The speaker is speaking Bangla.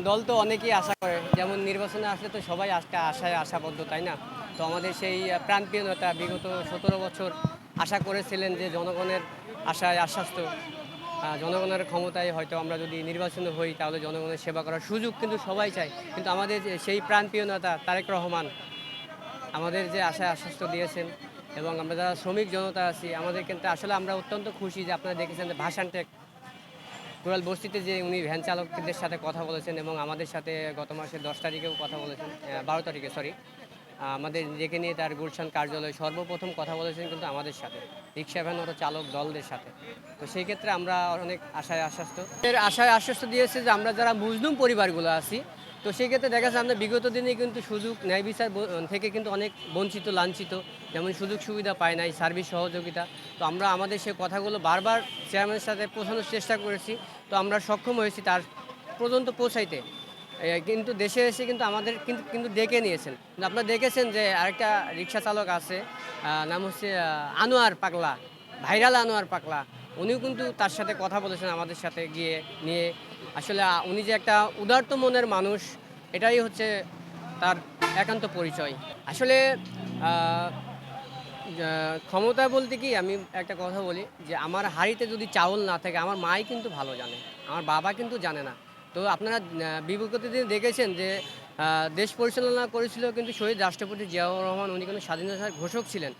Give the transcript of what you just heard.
দল তো অনেকেই আশা করে, যেমন নির্বাচনে আসলে তো সবাই আজকে আশায় আশাবদ্ধ, তাই না? তো আমাদের সেই প্রাণপ্রিয় নেতা বিগত 17 বছর আশা করেছিলেন যে জনগণের আশায় আশ্বাস্ত জনগণের ক্ষমতায় হয়তো আমরা যদি নির্বাচনে হই তাহলে জনগণের সেবা করার সুযোগ কিন্তু সবাই চায়। কিন্তু আমাদের সেই প্রাণপ্রিয় নেতা তারেক রহমান আমাদের যে আশায় আশ্বস্ত দিয়েছেন, এবং আমরা যারা শ্রমিক জনতা আছি আমাদের কিন্তু আসলে আমরা অত্যন্ত খুশি যে আপনারা দেখেছেন যে ভাসানটেক কোরাল বস্তিতে যে উনি ভ্যান চালকদের সাথে কথা বলেছেন, এবং আমাদের সাথে গত মাসের 10 তারিখেও কথা বলেছেন, 12 তারিখে সরি, আমাদের ডেকে নিয়ে তার গুলশান কার্যালয়ে সর্বপ্রথম কথা বলেছেন কিন্তু আমাদের সাথে, রিক্সা ভ্যান অটো চালক দলদের সাথে। তো সেই ক্ষেত্রে আমরা অনেক আশায় আশ্বস্ত এর আশায় আশ্বস্ত দিয়েছে যে আমরা যারা মুসলিম পরিবারগুলো আছি, তো সেই ক্ষেত্রে দেখা যাচ্ছে আমরা বিগত দিনে কিন্তু সুযোগ ন্যায় বিচার থেকে কিন্তু অনেক বঞ্চিত লাঞ্ছিত, যেমন সুযোগ সুবিধা পায় নাই, সার্ভিস সহযোগিতা। তো আমরা আমাদের সেই কথাগুলো বারবার চেয়ারম্যানের সাথে পৌঁছানোর চেষ্টা করেছি। তো আমরা সক্ষম হয়েছি তার পর্যন্ত পৌঁছাইতে। কিন্তু দেশে এসে কিন্তু আমাদের কিন্তু কিন্তু ডেকে নিয়েছেন। কিন্তু আপনারা দেখেছেন যে আরেকটা রিক্সা চালক আছে, নাম হচ্ছে আনোয়ার পাগলা, ভাইরাল আনোয়ার পাগলা। উনিও কিন্তু তার সাথে কথা বলেছেন আমাদের সাথে গিয়ে নিয়ে। আসলে উনি যে একটা উদারত মনের মানুষ, এটাই হচ্ছে তার একান্ত পরিচয়। আসলে আ ক্ষমতা বলতে কি, আমি একটা কথা বলি যে আমার হাঁড়িতে যদি চাউল না থাকে আমার মাই কিন্তু ভালো জানে, আমার বাবা কিন্তু জানে না। তো আপনারা বিগত দিনে দেখেছেন যে দেশ পরিচালনা করেছিল কিন্তু শহীদ রাষ্ট্রপতি জিয়াউর রহমান, উনি কিন্তু স্বাধীনতার ঘোষক ছিলেন।